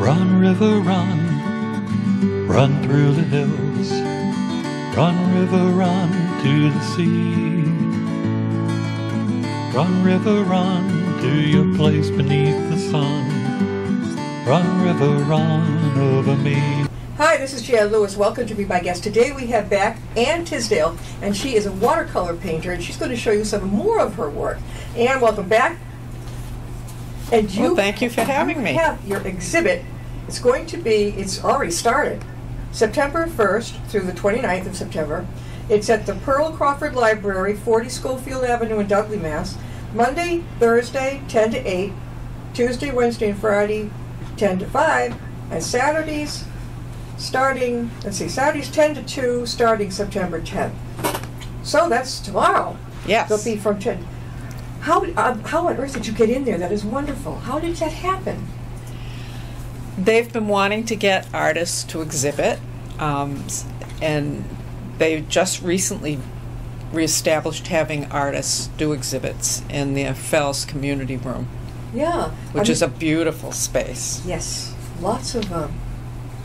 Run, river, run, run through the hills. Run, river, run to the sea. Run, river, run to your place beneath the sun. Run, river, run over me. Hi, this is Jan Lewis. Welcome to be my guest. Today we have back Ann Tisdell, and she is a watercolor painter, and she's going to show you some more of her work. Ann, welcome back. And you, well, thank you for having me. Have your exhibit. It's going to be, it's already started, September 1st through the 29th of September. It's at the Pearl Crawford Library, 40 Schofield Avenue in Dudley, Mass. Monday, Thursday, 10 to 8. Tuesday, Wednesday, and Friday, 10 to 5. And Saturdays, starting, Saturdays 10 to 2, starting September 10th. So that's tomorrow. Yes. It'll be from 10. How on earth did you get in there? That is wonderful. How did that happen? They've been wanting to get artists to exhibit, and they just recently reestablished having artists do exhibits in the Fells Community Room. Yeah. Which is a beautiful space. Yes. Lots of,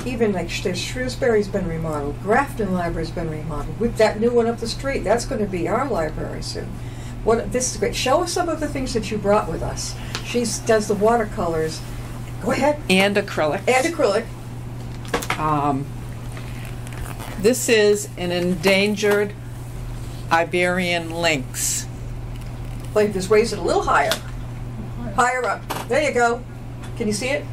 even like Shrewsbury's been remodeled, Grafton Library's been remodeled. With that new one up the street, that's going to be our library soon. This is great. Show us some of the things that you brought with us. She does the watercolors. Go ahead. And acrylic. And acrylic. This is an endangered Iberian lynx. Like, just raise it a little higher. Higher up. There you go. Can you see it?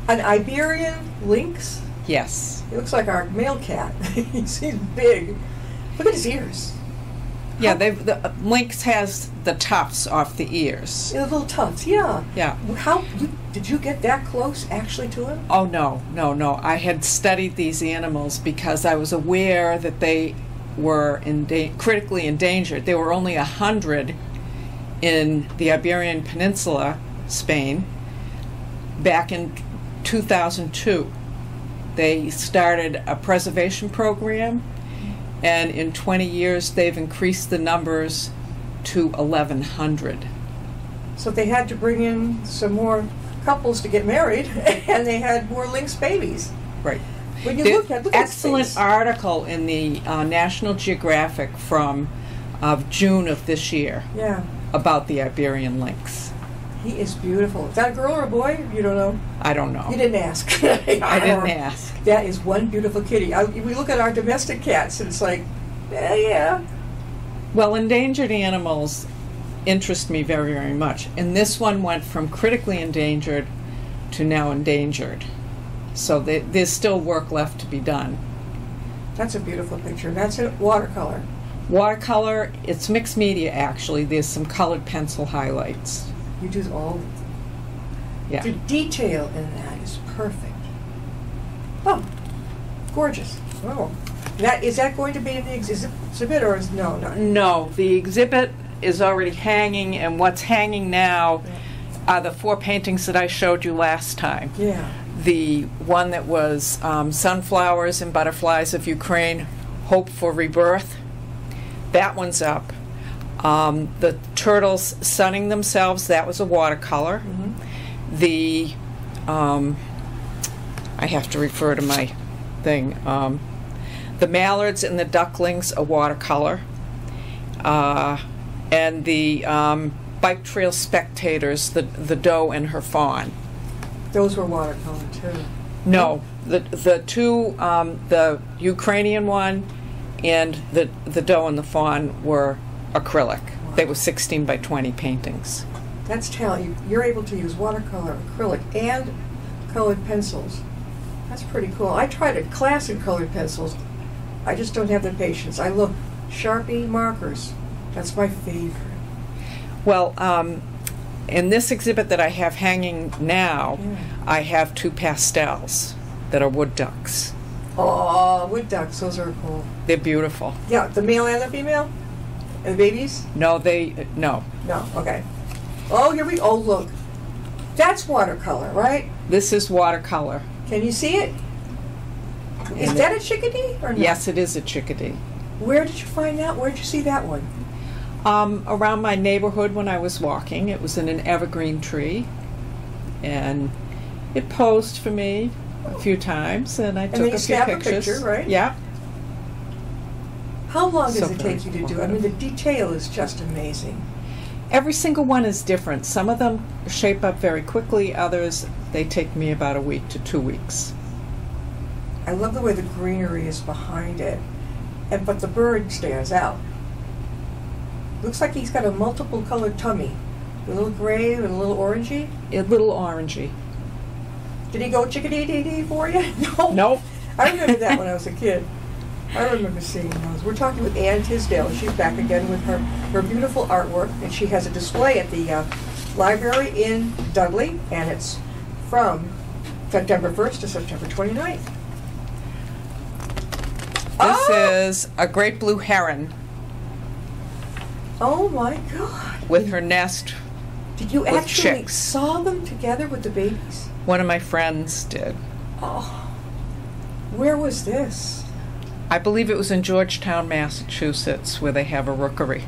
An Iberian lynx? Yes. He looks like our male cat. He's big. Look at his ears. Yeah, the lynx has the tufts off the ears. Yeah, the little tufts, yeah. Yeah. Did you get that close actually to him? Oh, no. I had studied these animals because I was aware that they were critically endangered. There were only 100 in the Iberian Peninsula, Spain, back in 2002. They started a preservation program, and in 20 years they've increased the numbers to 1,100. So they had to bring in some more couples to get married, and they had more lynx babies. Right. When you look at excellent article in the National Geographic from June of this year. Yeah. About the Iberian lynx. He is beautiful. Is that a girl or a boy? You don't know? I don't know. You didn't ask. I didn't ask. That is one beautiful kitty. We look at our domestic cats, and it's like, yeah. Well, endangered animals interest me very, very much. And this one went from critically endangered to now endangered. So there's still work left to be done. That's a beautiful picture. That's a watercolor. Watercolor, it's mixed media actually. There's some colored pencil highlights. You do all. Yeah. The detail in that is perfect. Oh, gorgeous. Oh. Is that going to be in the exhibit or is no? No, the exhibit is already hanging, and what's hanging now are the 4 paintings that I showed you last time. Yeah. The one that was Sunflowers and Butterflies of Ukraine, Hope for Rebirth. That one's up. The turtles sunning themselves, that was a watercolor. Mm-hmm. The, I have to refer to my thing, the mallards and the ducklings, a watercolor. And the bike trail spectators, the doe and her fawn. Those were watercolor too. No, the two, the Ukrainian one and the doe and the fawn were acrylic. Wow. They were 16 by 20 paintings. That's talent. You're able to use watercolor, acrylic, and colored pencils. That's pretty cool. I tried a class in colored pencils. I just don't have the patience. I love Sharpie markers. That's my favorite. Well, in this exhibit that I have hanging now, I have 2 pastels that are wood ducks. Oh, wood ducks. Those are cool. They're beautiful. Yeah, the male and the female? And the babies? No, no. No, okay. Oh, here we, oh, look. That's watercolor, right? This is watercolor. Can you see it? Is that a chickadee or not? Yes, it is a chickadee. Where did you find that? Where did you see that one? Around my neighborhood when I was walking. It was in an evergreen tree. And It posed for me a few times, and I then took you a few snap a pictures. picture, right? Yeah. How long does So it take you to very do? I mean, the detail is just amazing. Every single one is different. Some of them shape up very quickly. Others, they take me about a week to 2 weeks. I love the way the greenery is behind it, but the bird stands out. Looks like he's got a multiple colored tummy, a little gray and a little orangey. A little orangey. Did he go chickadee-dee-dee for you? No. Nope. I remember that when I was a kid. I remember seeing those. We're talking with Ann Tisdell. She's back again with her beautiful artwork, and she has a display at the library in Dudley, and it's from September 1st to September 29th. This is a great blue heron Oh my God. with her nest. Did you with actually chicks. saw them together with the babies? One of my friends did. Oh. Where was this? I believe it was in Georgetown, Massachusetts, where they have a rookery.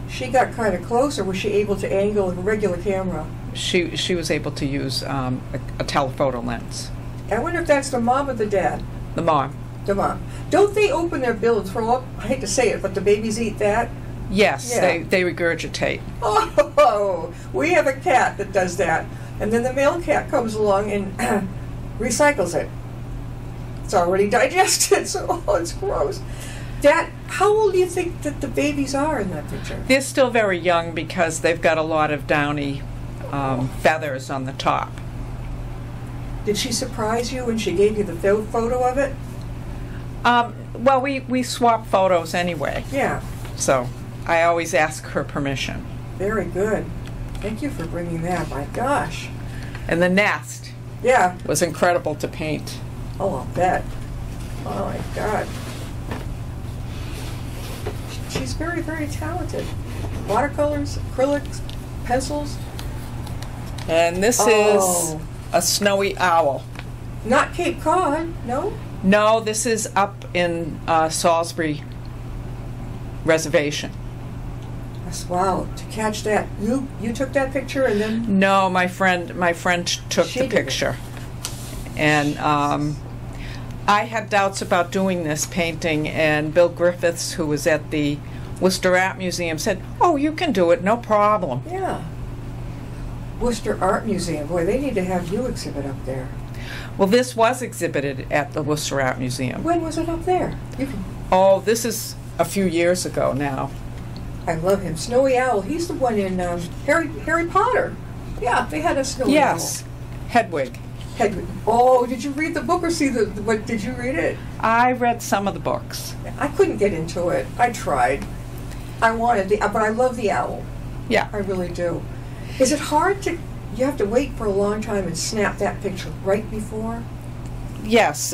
She got kind of close, or was she able to angle a regular camera? She was able to use a telephoto lens. I wonder if that's the mom or the dad. The mom. The mom. Don't they open their bill and throw up? I hate to say it, but the babies eat that. Yes, Yeah. they regurgitate. Oh, we have a cat that does that. And then the male cat comes along and recycles it. It's already digested, so it's gross. Dad, how old do you think that the babies are in that picture? They're still very young because they've got a lot of downy feathers on the top. Did she surprise you when she gave you the photo of it? Well, we swap photos anyway, Yeah, so I always ask her permission. very good. Thank you for bringing that. My gosh. And the nest Yeah. was incredible to paint. Oh, I'll bet. Oh my God. She's very, very talented. Watercolors, acrylics, pencils. And this Oh. is a snowy owl. Not Cape Cod, no? No, this is up in Salisbury Reservation. Yes, wow, to catch that. You took that picture and then No, my friend took She the did it. picture, and I had doubts about doing this painting, and Bill Griffiths, who was at the Worcester Art Museum, said, "Oh, you can do it, no problem." yeah. Worcester Art Museum, boy, they need to have you exhibit up there. Well, this was exhibited at the Worcester Art Museum. When was it up there? You can, Oh, this is a few years ago now. I love him. Snowy Owl, he's the one in Harry Potter. Yeah, they had a Snowy Yes, Hedwig. Owl. Hedwig. Oh, did you read the book or see what? Did you read it? I read some of the books. I couldn't get into it. I tried. I wanted but I love the owl. Yeah. I really do. Is it hard to? You have to wait for a long time and snap that picture right before. Yes,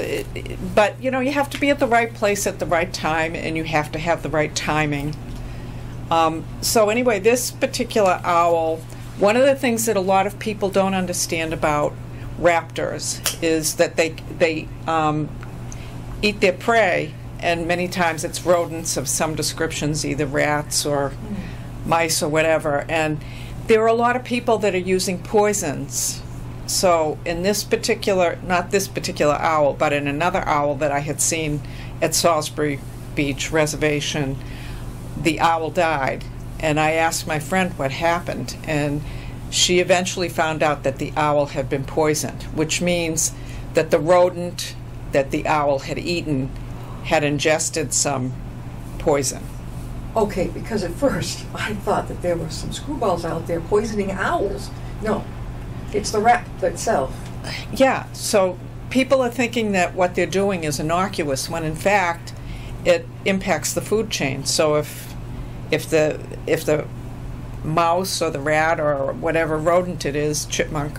but you have to be at the right place at the right time, and you have to have the right timing. So anyway, this particular owl, one of the things that a lot of people don't understand about raptors is that they eat their prey, and many times it's rodents of some descriptions, either rats or mice or whatever. And there are a lot of people that are using poisons. So in this particular, not this particular owl, but in another owl that I had seen at Salisbury Beach Reservation, the owl died. And I asked my friend what happened, and she eventually found out that the owl had been poisoned, which means that the rodent that the owl had eaten had ingested some poison. Okay, because at first I thought that there were some screwballs out there poisoning owls. No, it's the rat itself. Yeah, so people are thinking that what they're doing is innocuous, when in fact it impacts the food chain. So if the mouse or the rat or whatever rodent it is, chipmunk,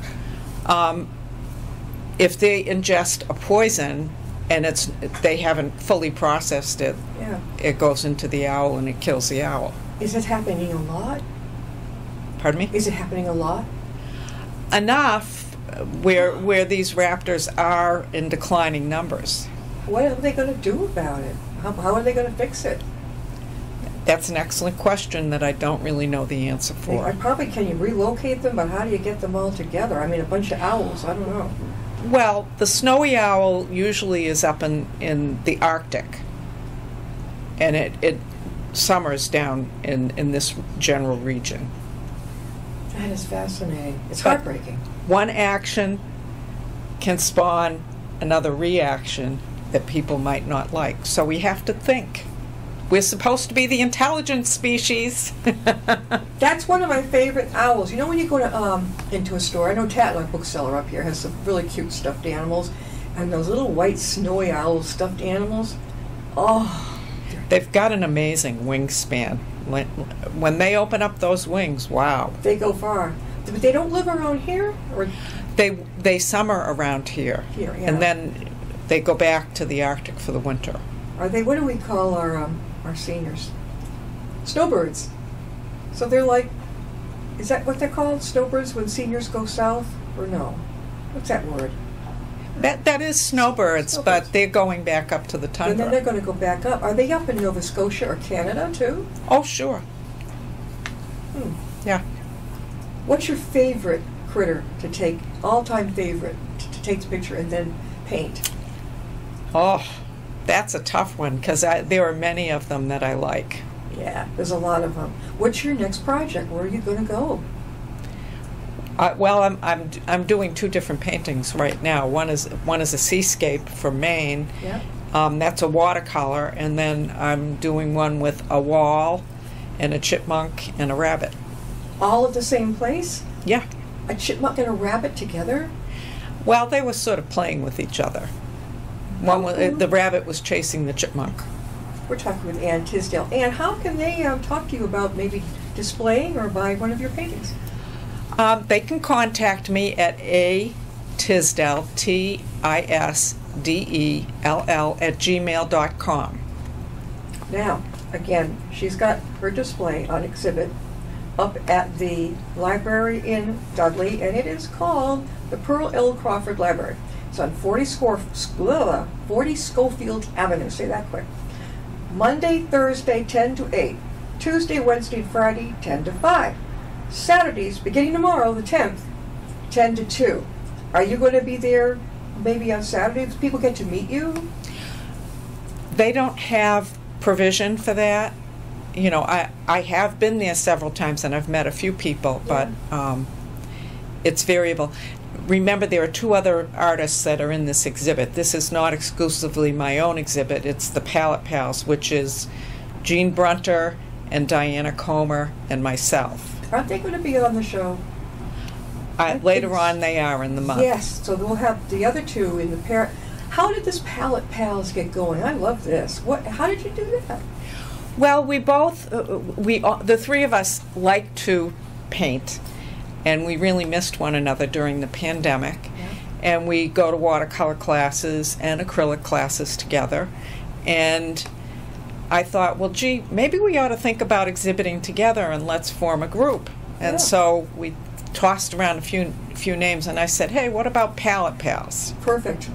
if they ingest a poison and they haven't fully processed it, Yeah. it goes into the owl and it kills the owl. Is it happening a lot? Pardon me? Is it happening a lot? Enough where these raptors are in declining numbers. What are they going to do about it? How are they going to fix it? That's an excellent question that I don't really know the answer for. I probably, can you relocate them, but how do you get them all together? I mean, a bunch of owls, I don't know. Well, the snowy owl usually is up in the Arctic, and it summers down in this general region. That is fascinating. It's But heartbreaking. one action can spawn another reaction that people might not like. So we have to think. We're supposed to be the intelligent species. That's one of my favorite owls. You know when you go to into a store, I know Tatler bookseller up here has some really cute stuffed animals, and those little white snowy owl stuffed animals. Oh, They've got an amazing wingspan. When they open up those wings, wow. they go far. But they don't live around here, or They summer around here, here, yeah. and then they go back to the Arctic for the winter. Are they? What do we call our seniors? Snowbirds. So they're like, is that what they're called? Snowbirds when seniors go south, or no? What's that word? That is snowbirds, Snowbirds. but they're going back up to the And tundra. then they're going to go back up. Are they up in Nova Scotia or Canada too? Oh, sure. Hmm. Yeah. What's your favorite critter to take, all-time favorite, to take the picture and then paint? Oh, that's a tough one because there are many of them that I like. Yeah, there's a lot of them. What's your next project? Where are you going to go? Well, I'm doing two different paintings right now. One is a seascape from Maine. Yeah. That's a watercolor, and then I'm doing one with a wall, and a chipmunk and a rabbit. All at the same place? Yeah. A chipmunk and a rabbit together? Well, they were sort of playing with each other. The rabbit was chasing the chipmunk. We're talking with Ann Tisdell. Ann, how can they talk to you about maybe displaying or buy one of your paintings? They can contact me at Tisdell, TISDELL @gmail.com. Now, again, she's got her display on exhibit up at the library in Dudley, and it is called the Pearl L. Crawford Library. It's on 40 Schofield Avenue. Say that quick. Monday, Thursday, 10 to 8. Tuesday, Wednesday, and Friday, 10 to 5. Saturdays, beginning tomorrow, the 10th, 10 to 2. Are you going to be there maybe on Saturdays? People get to meet you? They don't have provision for that. You know, I have been there several times and I've met a few people, but it's variable. Remember, there are two other artists that are in this exhibit. This is not exclusively my own exhibit. It's the Palette Pals, which is Jean Brunter and Diana Comer and myself. Aren't they going to be on the show? Later on, they are in the month. Yes, so we'll have the other two in the pair. How did this Palette Pals get going? I love this. How did you do that? Well, we both, the three of us like to paint, and we really missed one another during the pandemic. Yeah. And we go to watercolor classes and acrylic classes together. And I thought, well, gee, maybe we ought to think about exhibiting together and let's form a group. And so we tossed around a few names, and I said, hey, what about Palette Pals? Perfect.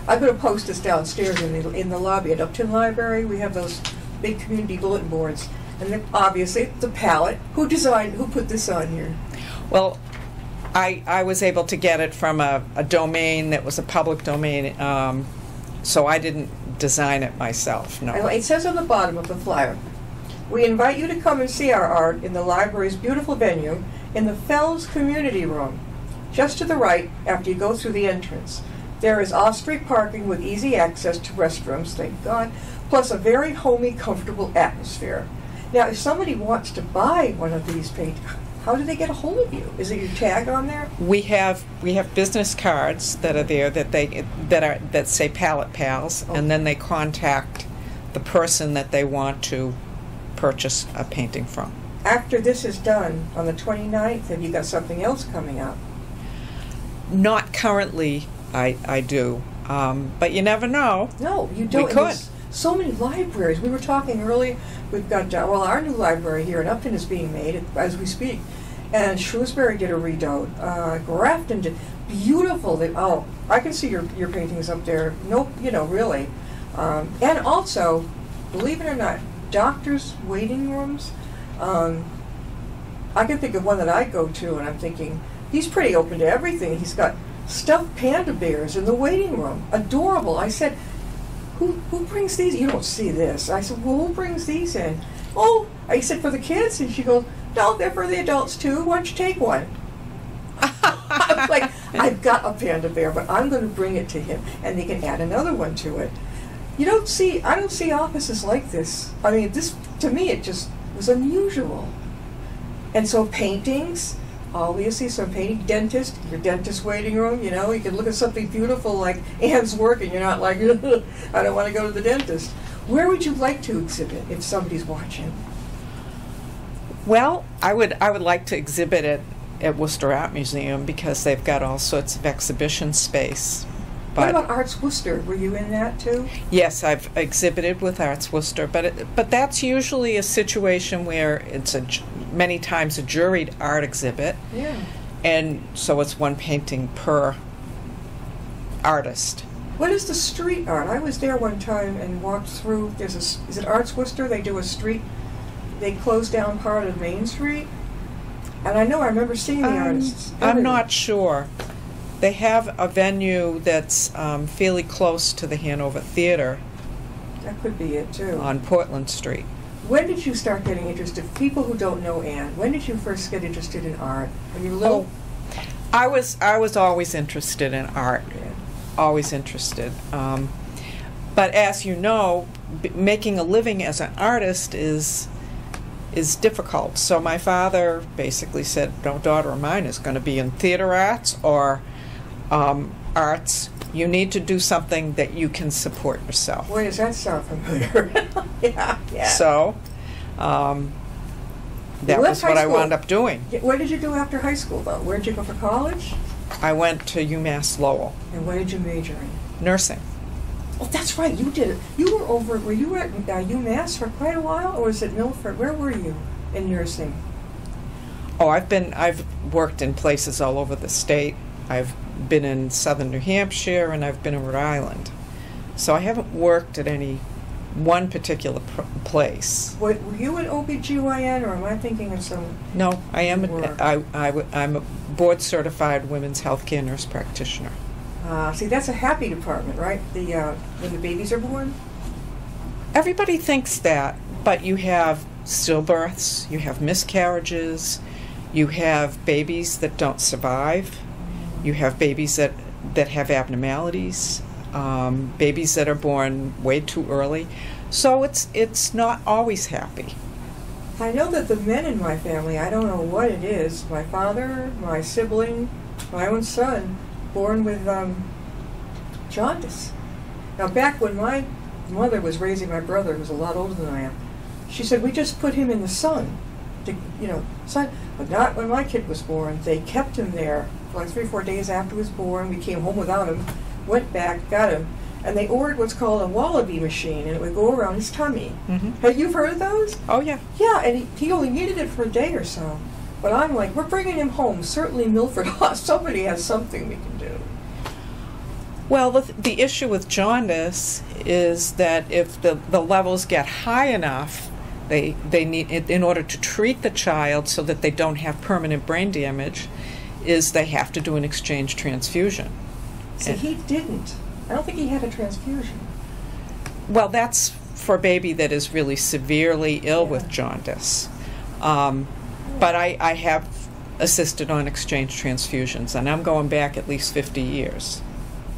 I'm going to post this downstairs in the lobby at Upton Library. We have those big community bulletin boards, and then obviously the palette. Who put this on here? Well, I was able to get it from a domain that was a public domain, so I didn't design it myself, no. It says on the bottom of the flyer, we invite you to come and see our art in the library's beautiful venue in the Fells Community Room. Just to the right, after you go through the entrance, there is off-street parking with easy access to restrooms, thank God, plus a very homey, comfortable atmosphere. Now, if somebody wants to buy one of these paintings, how do they get a hold of you? Is it your tag on there? We have business cards that are there that say Palette Pals, and then they contact the person that they want to purchase a painting from. After this is done on the 29th, have you got something else coming up? Not currently, I do, but you never know. No, you don't. We could. So many libraries. We were talking earlier. We've got our new library here in Upton is being made as we speak, and Shrewsbury did a redo. Grafton did beautiful. I can see your paintings up there. No, really, and also, believe it or not, doctors' waiting rooms. I can think of one that I go to, and I'm thinking, he's pretty open to everything. He's got stuffed panda bears in the waiting room. Adorable. I said, who brings these? You don't see this. I said, well, who brings these in? Oh, I said, for the kids? And she goes, no, they're for the adults too. Why don't you take one? I'm like, I've got a panda bear, but I'm going to bring it to him, and they can add another one to it. I don't see offices like this. I mean, this, to me, it just was unusual. And so paintings, obviously, so painting, dentist, your dentist waiting room, you know, you can look at something beautiful like Anne's work, and you're not like, I don't want to go to the dentist. Where would you like to exhibit if somebody's watching? Well, I would like to exhibit it at Worcester Art Museum because they've got all sorts of exhibition space. What about Arts Worcester? Were you in that too? Yes, I've exhibited with Arts Worcester, but that's usually a situation where it's many times a juried art exhibit. Yeah. And so it's one painting per artist. What is the street art? I was there one time and walked through. Is it Arts Worcester? They do a street. They close down part of Main Street. And I remember seeing the artists. I'm not sure. They have a venue that's fairly close to the Hanover Theater. That could be it too. On Portland Street. When did you start getting interested? People who don't know Anne, when did you first get interested in art? When you were little? I was always interested in art. Yeah. Always interested. But as you know, making a living as an artist is difficult. So my father basically said, no daughter of mine is going to be in theater arts or arts. You need to do something that you can support yourself. Boy, does that sound familiar. Yeah. So that was what I wound up doing. What did you do after high school, though? Where did you go for college? I went to UMass Lowell. And what did you major in? Nursing. Oh, that's right, you did it. Were you at UMass for quite a while, or was it Milford? Where were you in nursing? Oh, I've worked in places all over the state. I've been in southern New Hampshire, and I've been in Rhode Island. So I haven't worked at any one particular place. Were you an OBGYN, or am I thinking of some? No, I am. I'm a board-certified women's healthcare nurse practitioner. See, that's a happy department, right? When the babies are born? Everybody thinks that, but you have stillbirths, you have miscarriages, you have babies that don't survive, you have babies that have abnormalities, babies that are born way too early. So it's not always happy. I know that the men in my family, I don't know what it is, my father, my sibling, my own son, born with jaundice. Now, back when my mother was raising my brother, who was a lot older than I am, she said, we just put him in the sun, sun. But not when my kid was born. They kept him there for like 3 or 4 days after he was born. We came home without him, went back, got him, and they ordered what's called a wallaby machine, and it would go around his tummy. Mm-hmm. Have you heard of those? Oh, yeah. Yeah, and he only needed it for a day or so. But I'm like, we're bringing him home. Certainly Milford, somebody has something we can do. Well, the issue with jaundice is that if the levels get high enough, they need, in order to treat the child so that they don't have permanent brain damage, is they have to do an exchange transfusion. See, he didn't. I don't think he had a transfusion. Well, that's for a baby that is really severely ill with jaundice. But I have assisted on exchange transfusions, and I'm going back at least 50 years.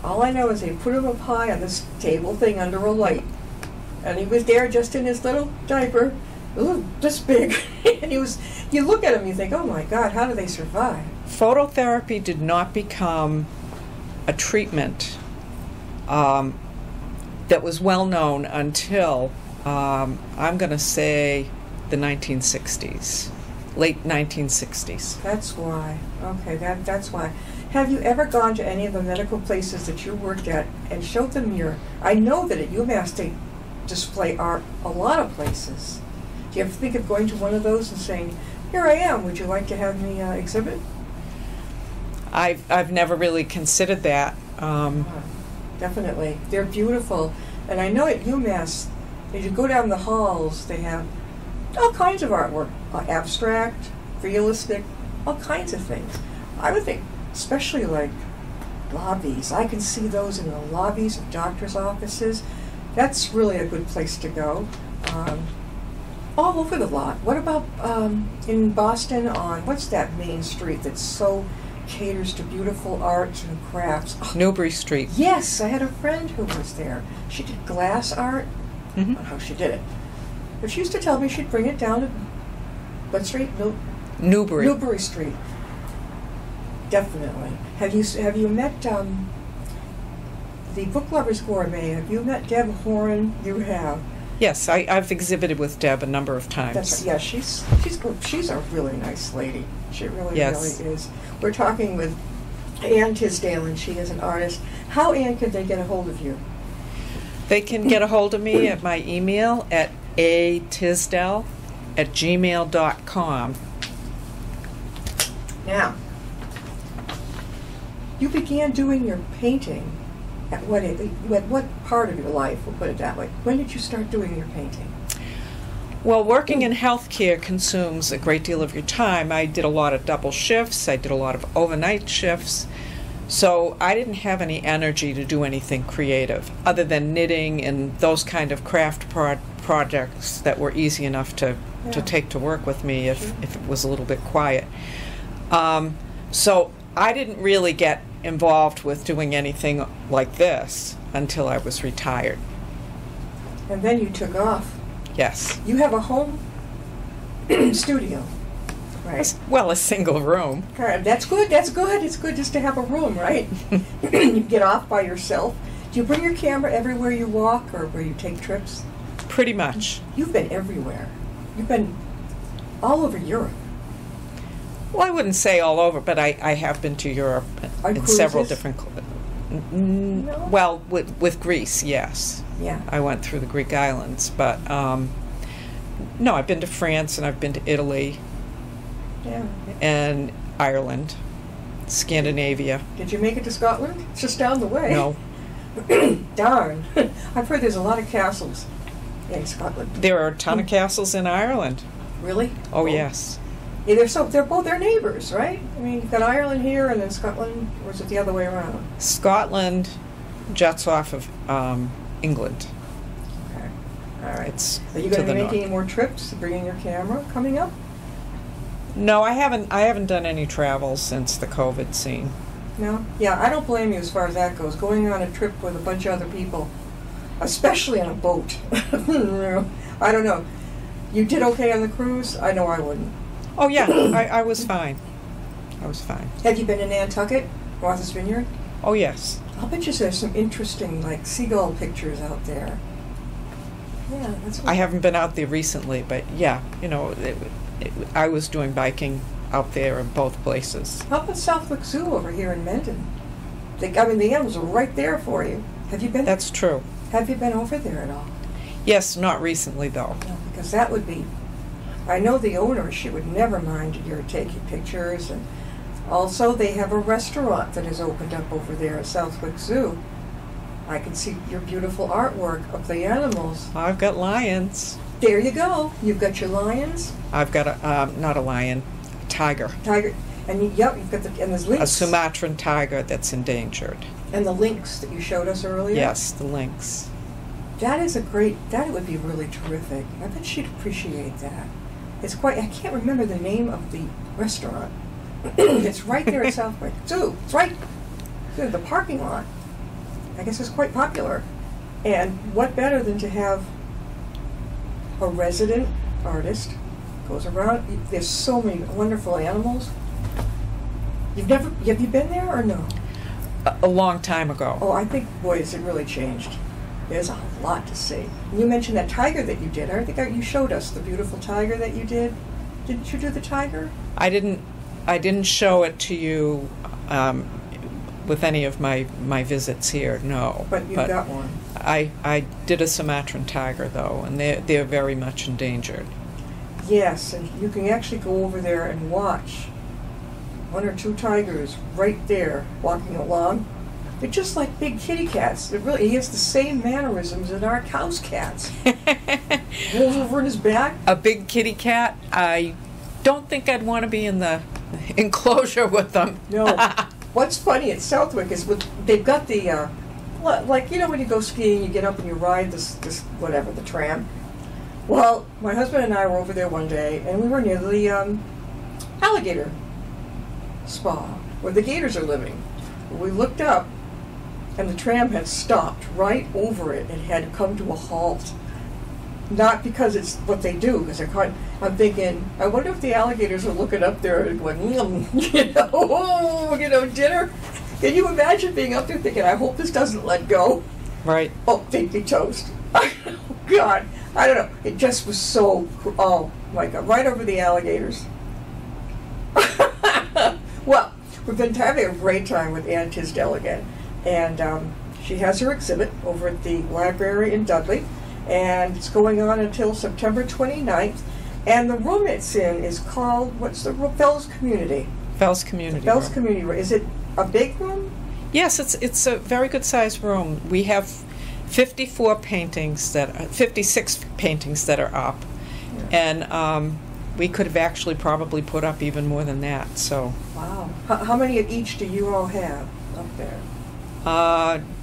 All I know is they put him up high on this table thing under a light, and he was there just in his little diaper, this big, and you look at him and you think, oh my God, how do they survive? Phototherapy did not become a treatment that was well known until, I'm going to say, the 1960s. Late 1960s. That's why. Okay, that's why. Have you ever gone to any of the medical places that you worked at and showed them your... I know that at UMass they display art a lot of places. Do you ever think of going to one of those and saying, here I am, would you like to have me exhibit? I've never really considered that. Definitely. They're beautiful. And I know at UMass As you go down the halls, they have all kinds of artwork, abstract, realistic, all kinds of things. I would think, especially like lobbies. I can see those in the lobbies of doctors' offices. That's really a good place to go. All over the lot. What about in Boston on, what's that main street that so caters to beautiful arts and crafts? Oh, Newbury Street. yes, I had a friend who was there. She did glass art. I don't know how she did it. But she used to tell me she'd bring it down to, what street? Newbury. Newbury Street. Definitely. Have you met the Book Lovers Gourmet? Have you met Deb Horan? You have. Yes, I've exhibited with Deb a number of times. That's right. Yeah, she's good. She's a really nice lady. She really, Yes. really is. We're talking with Ann Tisdell, and she is an artist. How, Ann, could they get a hold of you? They can get a hold of me at my email at atisdell@gmail.com. Now, you began doing your painting at what part of your life, we'll put it that way. When did you start doing your painting? Well, working in healthcare consumes a great deal of your time. I did a lot of double shifts. I did a lot of overnight shifts. So I didn't have any energy to do anything creative other than knitting and those kind of craft projects that were easy enough to take to work with me if it was a little bit quiet. So I didn't really get involved with doing anything like this until I was retired. And then you took off. Yes. You have a home studio, right? Well, a single room. Okay, that's good. That's good. It's good just to have a room, right? You get off by yourself. Do you bring your camera everywhere you walk or where you take trips? Pretty much. You've been everywhere. You've been all over Europe. Well, I wouldn't say all over, but I have been to Europe On in several cruises? different. No? Well, with Greece, yes. Yeah. I went through the Greek islands, but no, I've been to France and I've been to Italy Yeah. and Ireland, Scandinavia. Did you make it to Scotland? It's just down the way. No, Darn. I've heard there's a lot of castles in Scotland. there are a ton of castles in Ireland. Really? Oh, yes. Yeah, they're neighbors, right? I mean, you've got Ireland here and then Scotland, or is it the other way around? Scotland juts off of England. Okay. All right. It's Are you to going to the be north. making any more trips, bringing your camera coming up? No, I haven't done any travel since the COVID scene. No? Yeah, I don't blame you as far as that goes. Going on a trip with a bunch of other people, especially on a boat. I don't know. You did okay on the cruise? I know I wouldn't. Oh yeah, I was fine. I was fine. Have you been in Nantucket, Martha's Vineyard? Oh yes. I'll bet you there's some interesting, like, seagull pictures out there. Yeah, that's what I haven't been out there recently, but yeah, you know, I was doing biking out there in both places. How about Southwick Zoo over here in Mendon? The animals are right there for you. Have you been? That's true. Have you been over there at all? Yes, not recently though. No, because that would be. I know the owner; she would never mind your taking pictures, and also they have a restaurant that has opened up over there at Southwick Zoo. I can see your beautiful artwork of the animals. I've got lions. There you go. You've got your lions, I've got not a lion, a tiger. tiger, and you've got and there's A lynx. Sumatran tiger that's endangered. And the lynx that you showed us earlier. Yes, the lynx. That would be really terrific. I bet she'd appreciate that. It's quite, I can't remember the name of the restaurant. It's right there at Southwick Zoo. It's right there, the parking lot. I guess it's quite popular. And what better than to have a resident artist goes around. There's so many wonderful animals. Have you been there or no? A long time ago. Oh, I think, boy, has it really changed. There's a lot to see. You mentioned that tiger that you did. I think you showed us the beautiful tiger that you did. Didn't you do the tiger? I didn't show it to you with any of my visits here. No. But you got one. I did a Sumatran tiger though, and they're very much endangered. Yes, and you can actually go over there and watch one or two tigers right there walking along. They're just like big kitty cats. He has the same mannerisms as our house cats. Rolls over in his back. A big kitty cat. I don't think I'd want to be in the enclosure with them. No. What's funny at Southwick is they've got the, like, you know, when you go skiing, you get up and you ride this whatever, the tram. Well, my husband and I were over there one day, and we were near the alligator spa, where the gators are living. We looked up, and the tram had stopped right over it and had come to a halt. Not because it's what they do, because I'm thinking, I wonder if the alligators are looking up there and going, dinner. Can you imagine being up there thinking, I hope this doesn't let go? Right. Oh, they'd be toast. Oh, God. I don't know. It just was so, oh, my God, right over the alligators. Well, we've been having a great time with Ann Tisdell again. And she has her exhibit over at the library in Dudley. And it's going on until September 29th. And the room it's in is called, what's the room? Fells Community. Fells Community. Fells room. Community Room. Is it a big room? Yes, it's a very good sized room. We have 56 paintings that are up. Yeah. And we could have actually probably put up even more than that. So. Wow. How many of each do you all have up there?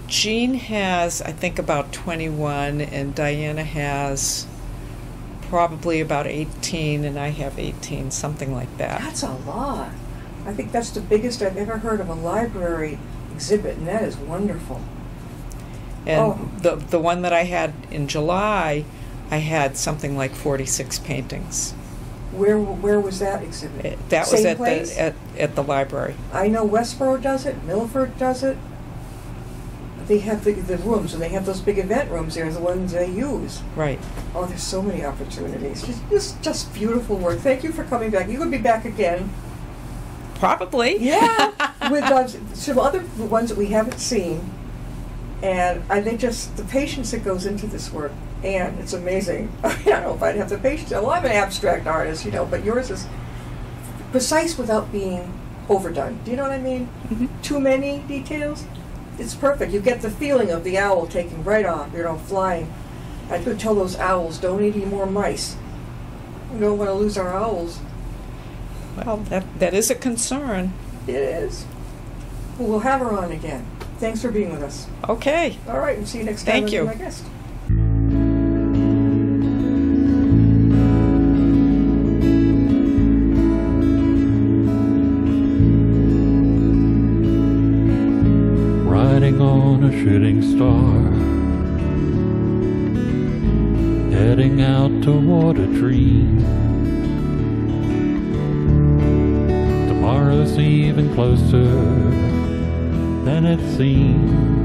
Jean has, I think, about 21, and Diana has probably about 18, and I have 18, something like that. That's a lot. I think that's the biggest I've ever heard of a library exhibit, and that is wonderful. And the one that I had in July, I had something like 46 paintings. Where was that exhibit? That Same was place? at the library. I know Westboro does it, Milford does it. They have the rooms, and they have those big event rooms there, the ones they use. Right. Oh, there's so many opportunities. Just beautiful work. Thank you for coming back. You could be back again. Probably. Yeah. With some other ones that we haven't seen. And the patience that goes into this work, and it's amazing. I don't know if I'd have the patience. Well, I'm an abstract artist, but yours is precise without being overdone. Do you know what I mean? Mm-hmm. Too many details. It's perfect. You get the feeling of the owl taking right off, flying. I could tell those owls, don't eat any more mice. We don't want to lose our owls. Well, that is a concern. It is. Well, we'll have her on again. Thanks for being with us. Okay. All right, and see you next time. Thank you. My guest. Riding on a shooting star, heading out toward a dream. Tomorrow's even closer than it seems.